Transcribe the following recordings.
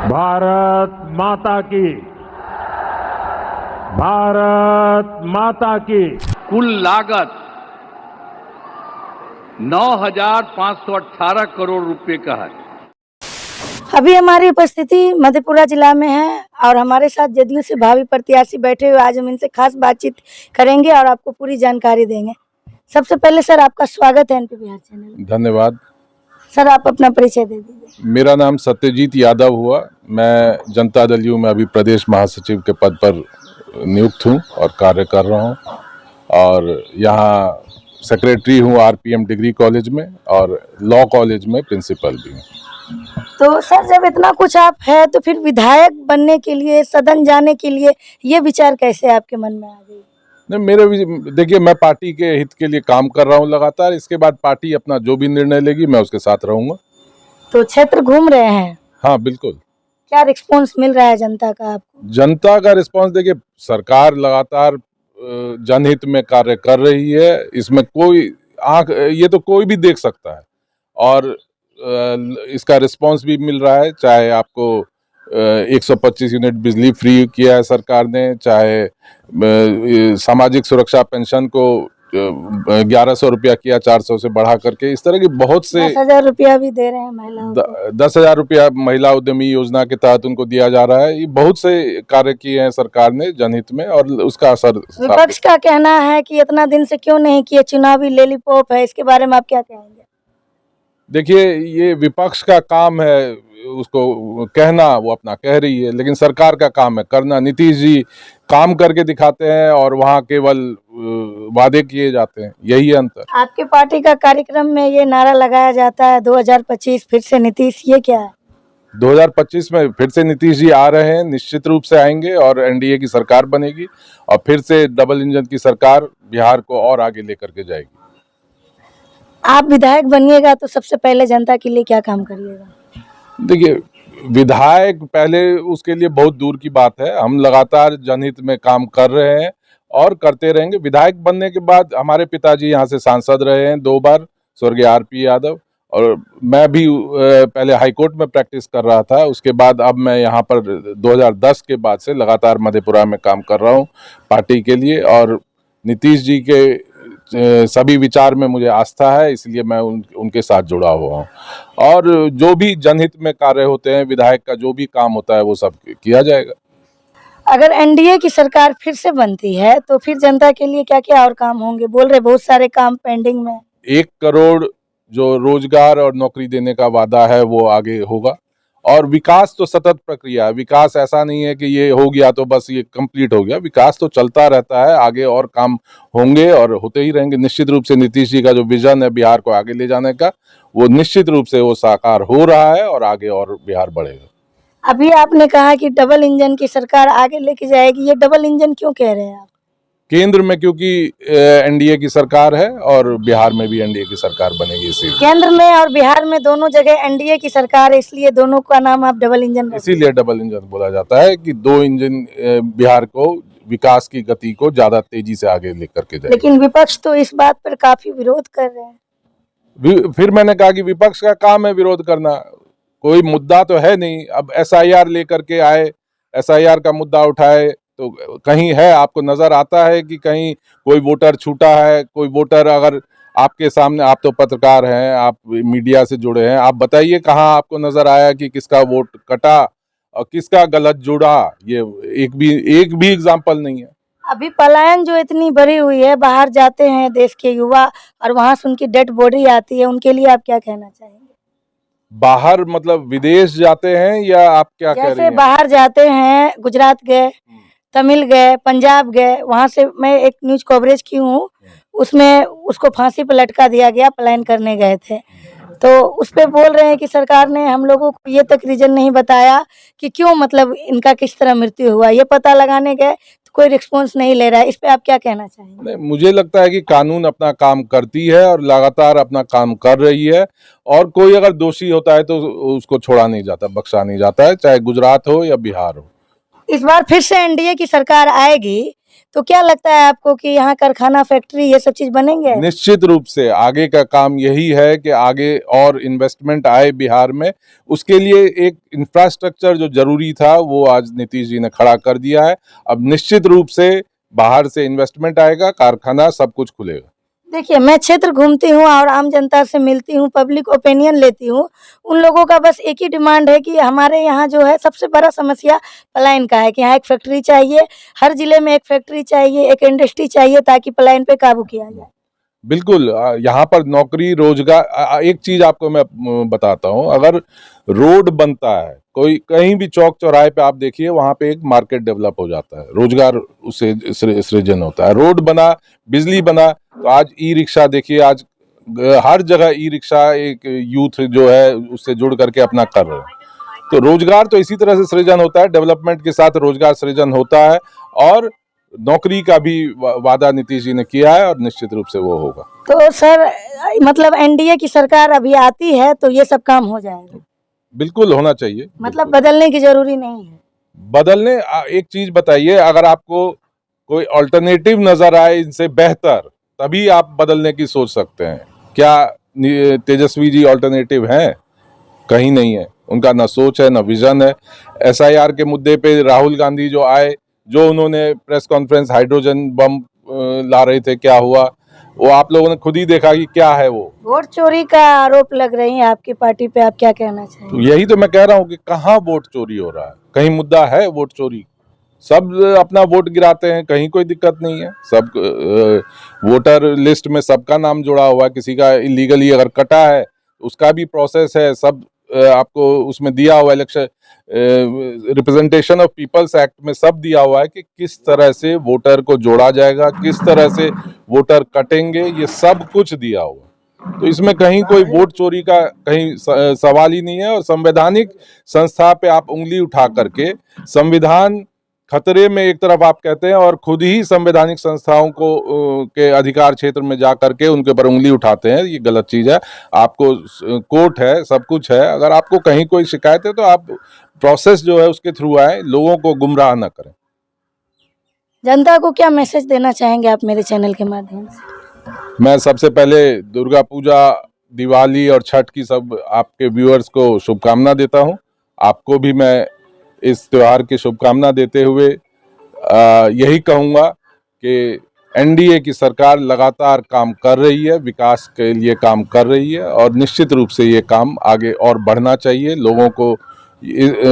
भारत माता की, भारत माता की। कुल लागत 9,518 करोड़ रुपए का है। अभी हमारी उपस्थिति मधेपुरा जिला में है और हमारे साथ जदयू से भावी प्रत्याशी बैठे हुए। आज हम इनसे खास बातचीत करेंगे और आपको पूरी जानकारी देंगे। सबसे पहले सर आपका स्वागत है एनपी बिहार चैनल में। धन्यवाद। सर आप अपना परिचय दे दीजिए। मेरा नाम सत्यजीत यादव हुआ। मैं जनता दल यू में अभी प्रदेश महासचिव के पद पर नियुक्त हूं और कार्य कर रहा हूं और यहाँ सेक्रेटरी हूं आरपीएम डिग्री कॉलेज में और लॉ कॉलेज में प्रिंसिपल भी हूं। तो सर जब इतना कुछ आप है तो फिर विधायक बनने के लिए, सदन जाने के लिए ये विचार कैसे आपके मन में आ गई? नहीं, देखिए मैं पार्टी के हित के लिए काम कर रहा हूं लगातार। इसके बाद पार्टी अपना जो भी निर्णय लेगी मैं उसके साथ रहूंगा। तो क्षेत्र घूम रहे हैं? हाँ बिल्कुल। क्या रिस्पॉन्स मिल रहा है जनता का आपको? जनता का रिस्पांस देखिए, सरकार लगातार जनहित में कार्य कर रही है। इसमें कोई ये तो कोई भी देख सकता है और इसका रिस्पांस भी मिल रहा है। चाहे आपको 125 यूनिट बिजली फ्री किया है सरकार ने, चाहे सामाजिक सुरक्षा पेंशन को 1100 रुपया किया 400 से बढ़ा करके। इस तरह की बहुत से 10,000 रुपया भी दे रहे हैं महिलाओं को। 10,000 रुपया महिला उद्यमी योजना के तहत उनको दिया जा रहा है। ये बहुत से कार्य किए हैं सरकार ने जनहित में और उसका असर। विपक्ष का कहना है कि इतना दिन से क्यों नहीं किए, चुनावी लॉलीपॉप है, इसके बारे में आप क्या कहेंगे? देखिए ये विपक्ष का काम है, उसको कहना वो अपना कह रही है, लेकिन सरकार का काम है करना। नीतीश जी काम करके दिखाते हैं और वहाँ केवल वादे किए जाते हैं, यही है अंतर। आपकी पार्टी का कार्यक्रम में ये नारा लगाया जाता है 2025 फिर से नीतीश, ये क्या है? 2025 में फिर से नीतीश जी आ रहे हैं, निश्चित रूप से आएंगे और एनडीए की सरकार बनेगी और फिर से डबल इंजन की सरकार बिहार को और आगे लेकर के जाएगी। आप विधायक बनिएगा तो सबसे पहले जनता के लिए क्या काम करिएगा? देखिए विधायक पहले उसके लिए बहुत दूर की बात है। हम लगातार जनहित में काम कर रहे हैं और करते रहेंगे। विधायक बनने के बाद हमारे पिताजी यहाँ से सांसद रहे हैं 2 बार, स्वर्गीय आरपी यादव, और मैं भी पहले हाईकोर्ट में प्रैक्टिस कर रहा था। उसके बाद अब मैं यहाँ पर 2010 के बाद से लगातार मधेपुरा में काम कर रहा हूँ पार्टी के लिए और नीतीश जी के सभी विचार में मुझे आस्था है, इसलिए मैं उनके साथ जुड़ा हुआ हूँ और जो भी जनहित में कार्य होते हैं, विधायक का जो भी काम होता है वो सब किया जाएगा। अगर एनडीए की सरकार फिर से बनती है तो फिर जनता के लिए क्या क्या और काम होंगे? बोल रहे बहुत सारे काम पेंडिंग में। 1 करोड़ जो रोजगार और नौकरी देने का वादा है वो आगे होगा और विकास तो सतत प्रक्रिया है। विकास ऐसा नहीं है कि ये हो गया तो बस ये कंप्लीट हो गया। विकास तो चलता रहता है, आगे और काम होंगे और होते ही रहेंगे। निश्चित रूप से नीतीश जी का जो विजन है बिहार को आगे ले जाने का, वो निश्चित रूप से वो साकार हो रहा है और आगे और बिहार बढ़ेगा। अभी आपने कहा कि डबल इंजन की सरकार आगे लेके जाएगी, ये डबल इंजन क्यों कह रहे हैं आप? केंद्र में क्योंकि एनडीए की सरकार है और बिहार में भी एनडीए की सरकार बनेगी, इसीलिए। केंद्र में और बिहार में दोनों जगह एनडीए की सरकार है, इसलिए दोनों का नाम आप डबल इंजन। इसीलिए डबल इंजन बोला जाता है कि 2 इंजन बिहार को विकास की गति को ज्यादा तेजी से आगे लेकर के जाए। लेकिन विपक्ष तो इस बात पर काफी विरोध कर रहे हैं। फिर मैंने कहा कि विपक्ष का काम है विरोध करना, कोई मुद्दा तो है नहीं। अब एसआईआर लेकर के आए, एसआईआर का मुद्दा उठाए तो कहीं है, आपको नजर आता है कि कहीं कोई वोटर छूटा है? कोई वोटर अगर आपके सामने, आप तो पत्रकार हैं, आप मीडिया से जुड़े हैं, आप बताइए कहाँ आपको नजर आया कि किसका वोट कटा और किसका गलत जुड़ा? ये एक भी एग्जाम्पल नहीं है। अभी पलायन जो इतनी बढ़ी हुई है, बाहर जाते हैं देश के युवा और वहां से उनकी डेड बॉडी आती है, उनके लिए आप क्या कहना चाहेंगे? बाहर मतलब विदेश जाते हैं या आप क्या कह रही हैं? जैसे बाहर जाते हैं, गुजरात गए, तमिल गए, पंजाब गए, वहां से मैं एक न्यूज कवरेज की हूँ, उसमें उसको फांसी पर लटका दिया गया, पलायन करने गए थे। तो उस पे बोल रहे हैं कि सरकार ने हम लोगों को ये तक रीजन नहीं बताया कि क्यों, मतलब इनका किस तरह मृत्यु हुआ, ये पता लगाने गए तो कोई रिस्पॉन्स नहीं ले रहा है। इस पे आप क्या कहना चाहेंगे? नहीं, मुझे लगता है कि कानून अपना काम करती है और लगातार अपना काम कर रही है और कोई अगर दोषी होता है तो उसको छोड़ा नहीं जाता, बख्शा नहीं जाता है, चाहे गुजरात हो या बिहार हो। इस बार फिर से एनडीए की सरकार आएगी तो क्या लगता है आपको कि यहाँ कारखाना फैक्ट्री ये सब चीज बनेंगे? निश्चित रूप से आगे का काम यही है कि आगे और इन्वेस्टमेंट आए बिहार में। उसके लिए एक इंफ्रास्ट्रक्चर जो जरूरी था वो आज नीतीश जी ने खड़ा कर दिया है। अब निश्चित रूप से बाहर से इन्वेस्टमेंट आएगा, कारखाना सब कुछ खुलेगा। देखिए, मैं क्षेत्र घूमती हूँ और आम जनता से मिलती हूँ, पब्लिक ओपिनियन लेती हूँ। उन लोगों का बस एक ही डिमांड है कि हमारे यहाँ जो है सबसे बड़ा समस्या पलायन का है कि यहाँ एक फैक्ट्री चाहिए, हर जिले में एक फैक्ट्री चाहिए, एक इंडस्ट्री चाहिए ताकि पलायन पे काबू किया जाए। बिल्कुल, यहाँ पर नौकरी रोजगार, एक चीज आपको मैं बताता हूँ, अगर रोड बनता है कोई कहीं भी चौक चौराहे पे आप देखिए वहां पे एक मार्केट डेवलप हो जाता है, रोजगार उससे सृजन होता है। रोड बना, बिजली बना, तो आज ई रिक्शा देखिए, आज हर जगह ई रिक्शा एक यूथ जो है उससे जुड़ करके अपना कर रहे हैं। तो रोजगार तो इसी तरह से सृजन होता है, डेवलपमेंट के साथ रोजगार सृजन होता है, और नौकरी का भी वादा नीतीश जी ने किया है और निश्चित रूप से वो होगा। तो सर, मतलब एनडीए की सरकार अभी आती है तो ये सब काम हो जाएगा? बिल्कुल होना चाहिए। मतलब बदलने की जरूरी नहीं है? बदलने, एक चीज बताइए, अगर आपको कोई अल्टरनेटिव नजर आए इनसे बेहतर, तभी आप बदलने की सोच सकते हैं। क्या तेजस्वी जी अल्टरनेटिव हैं? कहीं नहीं है। उनका ना सोच है ना विजन है। एसआईआर के मुद्दे पे राहुल गांधी जो आए, जो उन्होंने प्रेस कॉन्फ्रेंस हाइड्रोजन बम ला रहे थे, क्या हुआ वो आप लोगों ने खुद ही देखा कि क्या है वो। वोट चोरी का आरोप लग रही है आपकी पार्टी पे, आप क्या कहना चाहेंगे? तो यही तो मैं कह रहा हूँ कि कहाँ वोट चोरी हो रहा है, कहीं मुद्दा है वोट चोरी? सब अपना वोट गिराते हैं, कहीं कोई दिक्कत नहीं है। सब वोटर लिस्ट में सबका नाम जुड़ा हुआ है, किसी का इलीगली अगर कटा है उसका भी प्रोसेस है, सब आपको उसमें दिया हुआ, election representation of peoples act में सब दिया हुआ है कि किस तरह से वोटर को जोड़ा जाएगा, किस तरह से वोटर कटेंगे, ये सब कुछ दिया हुआ। तो इसमें कहीं कोई वोट चोरी का कहीं सवाल ही नहीं है। और संवैधानिक संस्था पे आप उंगली उठा करके, संविधान खतरे में एक तरफ आप कहते हैं और खुद ही संवैधानिक संस्थाओं को के अधिकार क्षेत्र में जा करके उनके ऊपर उंगली उठाते हैं, ये गलत चीज है। आपको कोर्ट है, सब कुछ है, अगर आपको कहीं कोई शिकायत है तो आप प्रोसेस जो है उसके थ्रू आए, लोगों को गुमराह न करें। जनता को क्या मैसेज देना चाहेंगे आप मेरे चैनल के माध्यम से? मैं सबसे पहले दुर्गा पूजा, दिवाली और छठ की सब आपके व्यूअर्स को शुभकामना देता हूं। आपको भी मैं इस त्योहार की शुभकामना देते हुए यही कहूँगा कि एनडीए की सरकार लगातार काम कर रही है, विकास के लिए काम कर रही है, और निश्चित रूप से ये काम आगे और बढ़ना चाहिए। लोगों को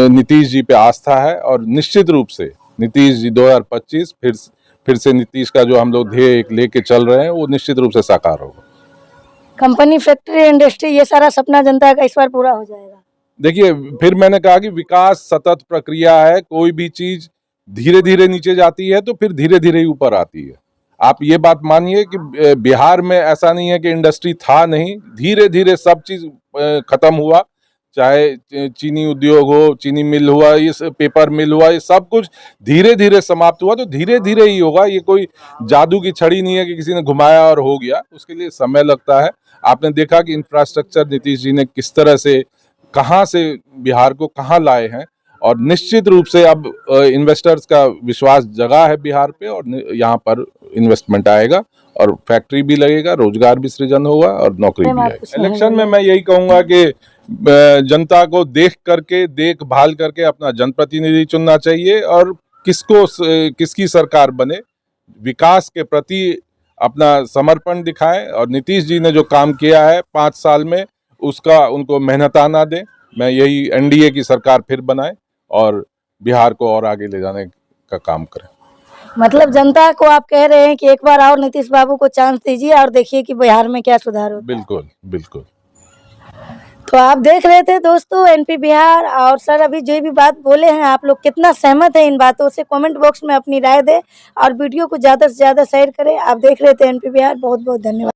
नीतीश जी पे आस्था है, और निश्चित रूप से नीतीश जी 2025 फिर से नीतीश का जो हम लोग ध्येय लेके चल रहे हैं वो निश्चित रूप से साकार होगा। कंपनी, फैक्ट्री, इंडस्ट्री, ये सारा सपना जनता का इस बार पूरा हो जाएगा? देखिए, फिर मैंने कहा कि विकास सतत प्रक्रिया है। कोई भी चीज धीरे धीरे नीचे जाती है तो फिर धीरे धीरे ही ऊपर आती है। आप ये बात मानिए कि बिहार में ऐसा नहीं है कि इंडस्ट्री था नहीं, धीरे धीरे सब चीज खत्म हुआ। चाहे चीनी उद्योग हो, चीनी मिल हुआ, ये पेपर मिल हुआ, ये सब कुछ धीरे धीरे समाप्त हुआ। तो धीरे धीरे ही होगा, ये कोई जादू की छड़ी नहीं है कि किसी ने घुमाया और हो गया। उसके लिए समय लगता है। आपने देखा कि इंफ्रास्ट्रक्चर नीतीश जी ने किस तरह से, कहां से बिहार को कहां लाए हैं, और निश्चित रूप से अब इन्वेस्टर्स का विश्वास जगा है बिहार पे, और यहाँ पर इन्वेस्टमेंट आएगा और फैक्ट्री भी लगेगा, रोजगार भी सृजन होगा और नौकरी भी आएगी। इलेक्शन में मैं यही कहूंगा कि जनता को देख करके, देखभाल करके अपना जनप्रतिनिधि चुनना चाहिए, और किसकी सरकार बने, विकास के प्रति अपना समर्पण दिखाएं। और नीतीश जी ने जो काम किया है 5 साल में, उसका उनको मेहनताना दें। मैं यही, एनडीए की सरकार फिर बनाए और बिहार को और आगे ले जाने का काम करें। मतलब जनता को आप कह रहे हैं कि एक बार और नीतीश बाबू को चांस दीजिए और देखिए कि बिहार में क्या सुधार होता है। बिल्कुल बिल्कुल। तो आप देख रहे थे दोस्तों एनपी बिहार, और सर अभी जो भी बात बोले हैं, आप लोग कितना सहमत है इन बातों से, कमेंट बॉक्स में अपनी राय दें और वीडियो को ज़्यादा से ज़्यादा शेयर करें। आप देख रहे थे एनपी बिहार, बहुत बहुत धन्यवाद।